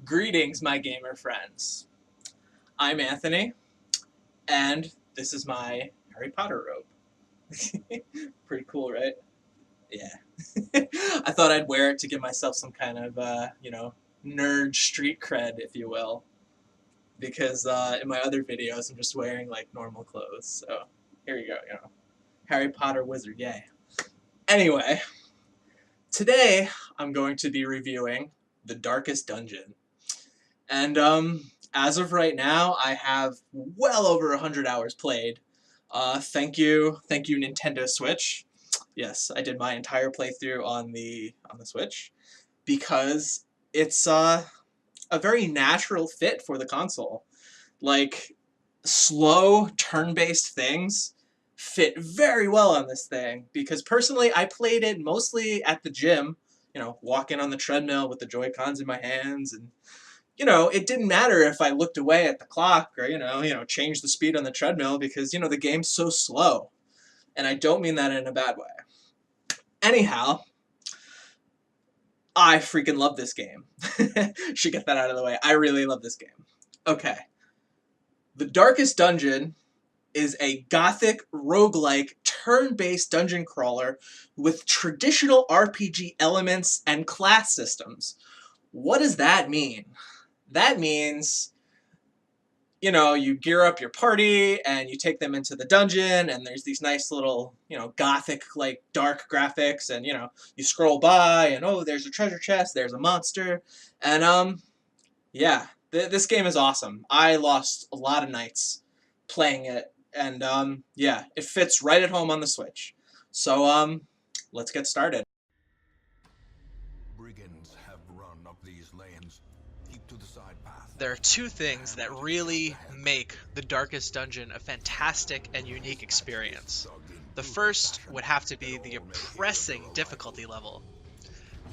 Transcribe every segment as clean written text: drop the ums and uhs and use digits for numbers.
Greetings, my gamer friends. I'm Anthony, and this is my Harry Potter robe. Pretty cool, right? Yeah. I thought I'd wear it to give myself some kind of, nerd street cred, if you will. Because in my other videos, I'm just wearing, like, normal clothes. So, here you go, Harry Potter wizard, yay. Anyway, today I'm going to be reviewing The Darkest Dungeon. And as of right now, I have well over 100 hours played. Thank you, Nintendo Switch. Yes, I did my entire playthrough on the Switch because it's a very natural fit for the console. Like, slow turn-based things fit very well on this thing because personally I played it mostly at the gym, walking on the treadmill with the Joy-Cons in my hands, and it didn't matter if I looked away at the clock or, changed the speed on the treadmill because, the game's so slow. And I don't mean that in a bad way. Anyhow, I freaking love this game. Should get that out of the way. I really love this game. Okay. The Darkest Dungeon is a gothic, roguelike, turn-based dungeon crawler with traditional RPG elements and class systems. What does that mean? That means, you gear up your party and you take them into the dungeon and there's these nice little, gothic, like, dark graphics and, you scroll by and, oh, there's a treasure chest, there's a monster. And, yeah, this game is awesome. I lost a lot of nights playing it and, yeah, it fits right at home on the Switch. So, let's get started. Brigands have run up these lanes. Keep to the side path. There are two things that really make The Darkest Dungeon a fantastic and unique experience. The first would have to be the oppressing difficulty level.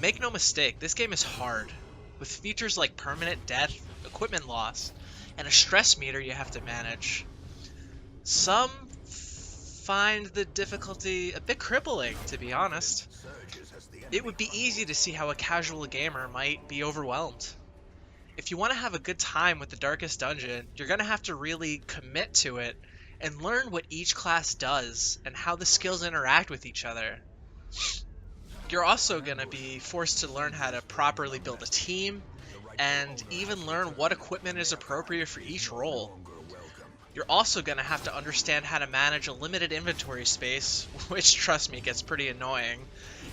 Make no mistake, this game is hard, with features like permanent death, equipment loss, and a stress meter you have to manage. Some find the difficulty a bit crippling, to be honest. It would be easy to see how a casual gamer might be overwhelmed. If you want to have a good time with The Darkest Dungeon, you're going to have to really commit to it and learn what each class does and how the skills interact with each other. You're also going to be forced to learn how to properly build a team and even learn what equipment is appropriate for each role. You're also going to have to understand how to manage a limited inventory space, which, trust me, gets pretty annoying,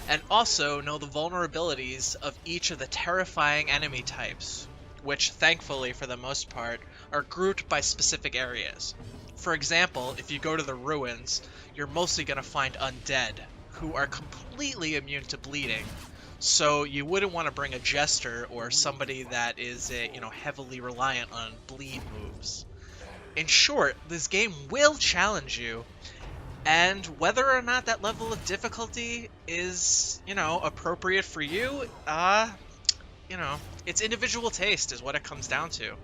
and also know the vulnerabilities of each of the terrifying enemy types, which, thankfully for the most part, are grouped by specific areas. For example, if you go to the ruins, you're mostly going to find undead, who are completely immune to bleeding, so you wouldn't want to bring a jester or somebody that is, heavily reliant on bleed moves. In short, this game will challenge you, and whether or not that level of difficulty is, appropriate for you, it's individual taste is what it comes down to.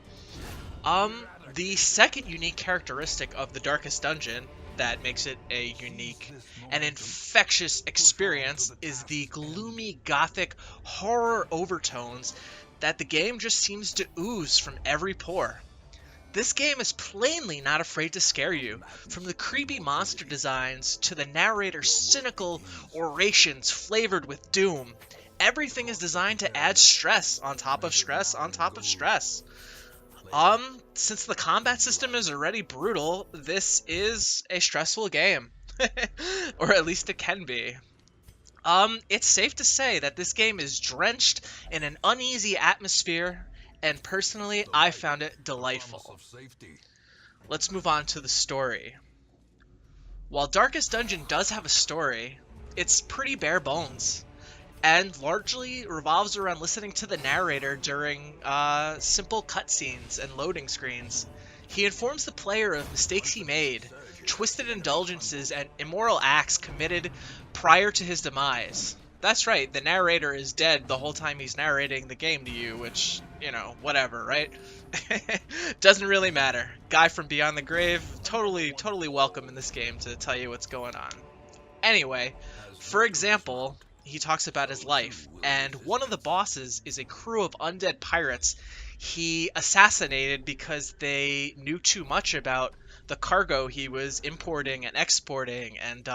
The second unique characteristic of The Darkest Dungeon that makes it a unique and infectious experience is the gloomy gothic horror overtones that the game just seems to ooze from every pore. This game is plainly not afraid to scare you, from the creepy monster designs to the narrator's cynical orations flavored with doom. Everything is designed to add stress on top of stress on top of stress. Since the combat system is already brutal, this is a stressful game. Or at least it can be. It's safe to say that this game is drenched in an uneasy atmosphere, and personally, I found it delightful. Let's move on to the story. While Darkest Dungeon does have a story, it's pretty bare bones, and largely revolves around listening to the narrator during simple cutscenes and loading screens. He informs the player of mistakes he made, twisted indulgences, and immoral acts committed prior to his demise. That's right, the narrator is dead the whole time he's narrating the game to you, which, whatever, right? Doesn't really matter. Guy from Beyond the Grave, totally welcome in this game to tell you what's going on. Anyway, for example, he talks about his life, and one of the bosses is a crew of undead pirates he assassinated because they knew too much about the cargo he was importing and exporting, and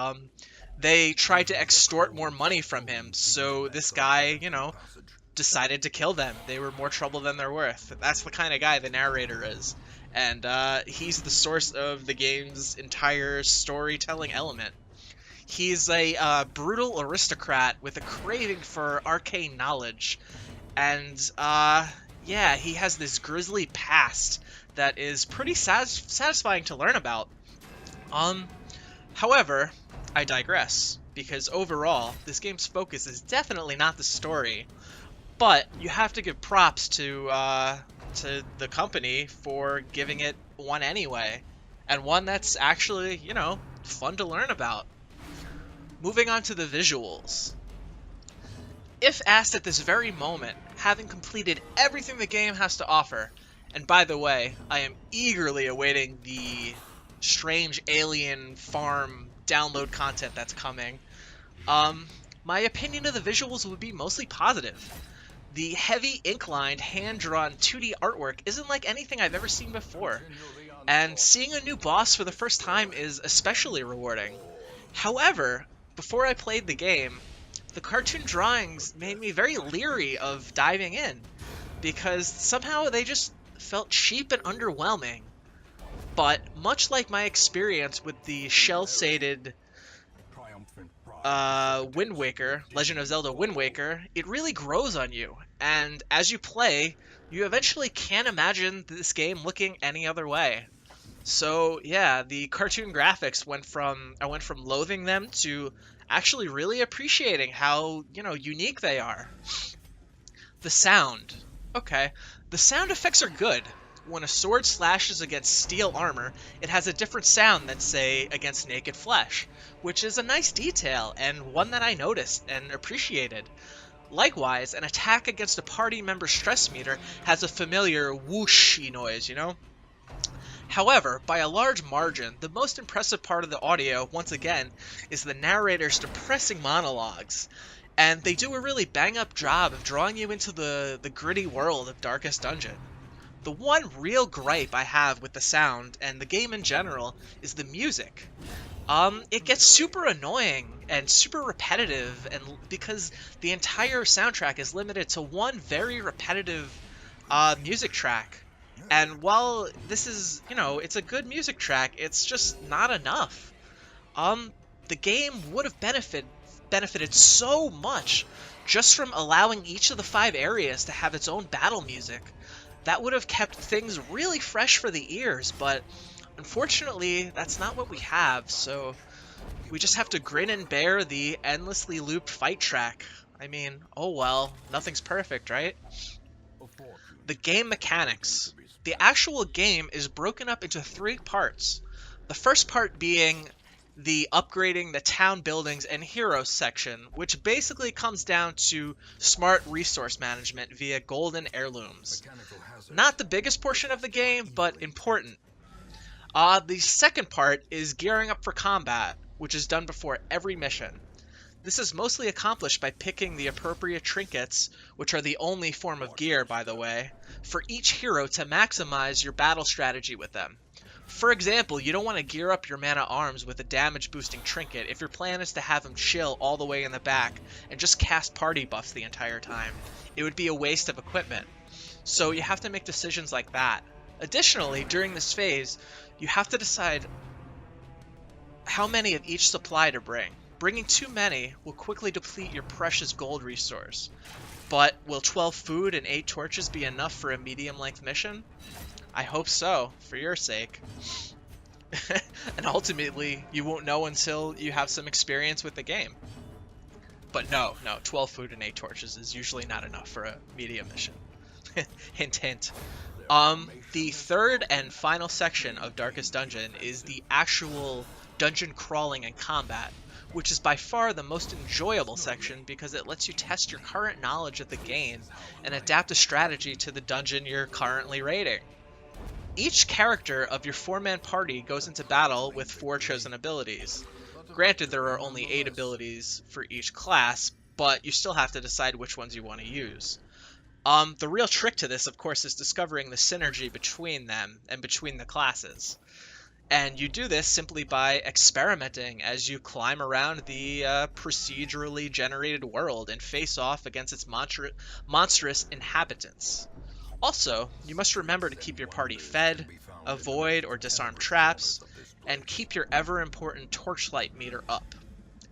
they tried to extort more money from him. So this guy, decided to kill them. They were more trouble than they're worth. That's the kind of guy the narrator is. And he's the source of the game's entire storytelling element. He's a brutal aristocrat with a craving for arcane knowledge. And, yeah, he has this grisly past that is pretty satisfying to learn about. However, I digress, because overall, this game's focus is definitely not the story. But you have to give props to the company for giving it one anyway. And one that's actually, fun to learn about. Moving on to the visuals. If asked at this very moment, having completed everything the game has to offer, and by the way, I am eagerly awaiting the strange alien farm download content that's coming, my opinion of the visuals would be mostly positive. The heavy ink-lined, hand-drawn 2D artwork isn't like anything I've ever seen before, and seeing a new boss for the first time is especially rewarding. However, before I played the game, the cartoon drawings made me very leery of diving in, because somehow they just felt cheap and underwhelming. But much like my experience with the shell-shaded Wind Waker, Legend of Zelda Wind Waker, it really grows on you, and as you play, you eventually can't imagine this game looking any other way. So yeah, the cartoon graphics I went from loathing them to actually really appreciating how, unique they are. The sound. Okay, the sound effects are good. When a sword slashes against steel armor, it has a different sound than, say, against naked flesh, which is a nice detail, and one that I noticed and appreciated. Likewise, an attack against a party member's stress meter has a familiar whooshy noise, However, by a large margin, the most impressive part of the audio, once again, is the narrator's depressing monologues. And they do a really bang-up job of drawing you into the gritty world of Darkest Dungeon. The one real gripe I have with the sound, and the game in general, is the music. It gets super annoying and super repetitive, and because the entire soundtrack is limited to one very repetitive music track. And while this is, it's a good music track, it's just not enough. The game would have benefited so much just from allowing each of the 5 areas to have its own battle music. That would have kept things really fresh for the ears, but unfortunately, that's not what we have, so we just have to grin and bear the endlessly looped fight track. I mean, oh well, nothing's perfect, right? The game mechanics. The actual game is broken up into 3 parts. The first part being the upgrading the town buildings and heroes section, which basically comes down to smart resource management via golden heirlooms. Not the biggest portion of the game, but important. The second part is gearing up for combat, which is done before every mission. This is mostly accomplished by picking the appropriate trinkets, which are the only form of gear, by the way, for each hero to maximize your battle strategy with them. For example, you don't want to gear up your man-at-arms with a damage-boosting trinket if your plan is to have him chill all the way in the back and just cast party buffs the entire time. It would be a waste of equipment. So you have to make decisions like that. Additionally, during this phase, you have to decide how many of each supply to bring. Bringing too many will quickly deplete your precious gold resource. But will 12 food and 8 torches be enough for a medium-length mission? I hope so, for your sake. And ultimately, you won't know until you have some experience with the game. But no, 12 food and 8 torches is usually not enough for a medium mission. Hint, hint. The third and final section of Darkest Dungeon is the actual dungeon crawling and combat, which is by far the most enjoyable section because it lets you test your current knowledge of the game and adapt a strategy to the dungeon you're currently raiding. Each character of your 4-man party goes into battle with 4 chosen abilities. Granted, there are only 8 abilities for each class, but you still have to decide which ones you want to use. The real trick to this, of course, is discovering the synergy between them and between the classes. And you do this simply by experimenting as you climb around the procedurally generated world and face off against its monstrous inhabitants. Also, you must remember to keep your party fed, avoid or disarm traps, and keep your ever-important torchlight meter up.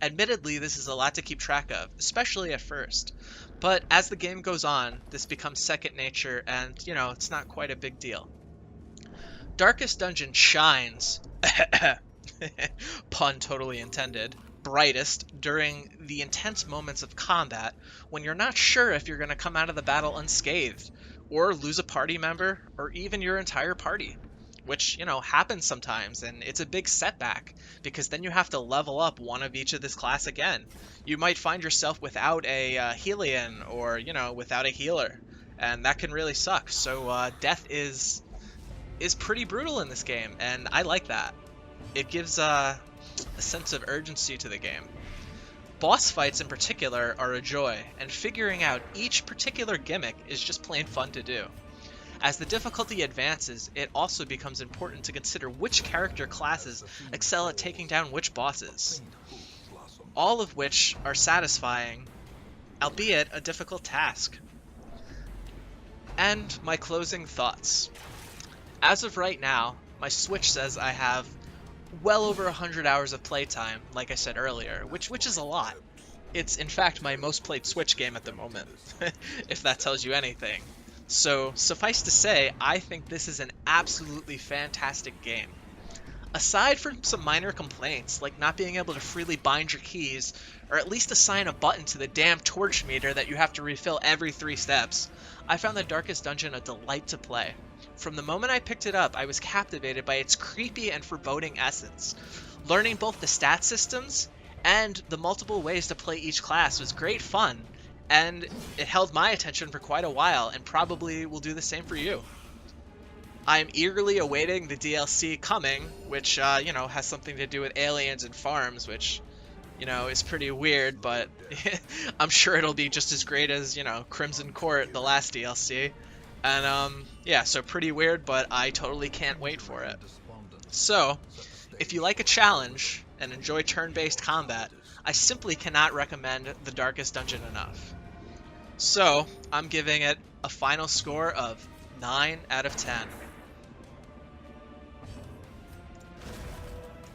Admittedly, this is a lot to keep track of, especially at first. But as the game goes on, this becomes second nature and, it's not quite a big deal. Darkest Dungeon shines, pun totally intended, brightest during the intense moments of combat when you're not sure if you're going to come out of the battle unscathed, or lose a party member, or even your entire party. Which, happens sometimes, and it's a big setback, because then you have to level up one of each of this class again. You might find yourself without a Helion, or, without a healer, and that can really suck. So death is pretty brutal in this game, and I like that. It gives a sense of urgency to the game. Boss fights in particular are a joy, and figuring out each particular gimmick is just plain fun to do. As the difficulty advances, it also becomes important to consider which character classes excel at taking down which bosses, all of which are satisfying, albeit a difficult task. And my closing thoughts. As of right now, my Switch says I have well over 100 hours of playtime, like I said earlier, which is a lot. It's in fact my most played Switch game at the moment, if that tells you anything. So suffice to say, I think this is an absolutely fantastic game. Aside from some minor complaints, like not being able to freely bind your keys, or at least assign a button to the damn torch meter that you have to refill every 3 steps, I found the Darkest Dungeon a delight to play. From the moment I picked it up, I was captivated by its creepy and foreboding essence. Learning both the stat systems and the multiple ways to play each class was great fun, and it held my attention for quite a while, and probably will do the same for you. I'm eagerly awaiting the DLC coming, which, has something to do with aliens and farms, which, is pretty weird, but I'm sure it'll be just as great as, Crimson Court, the last DLC. And, so pretty weird, but I totally can't wait for it. So, if you like a challenge and enjoy turn-based combat, I simply cannot recommend the Darkest Dungeon enough. So, I'm giving it a final score of 9 out of 10.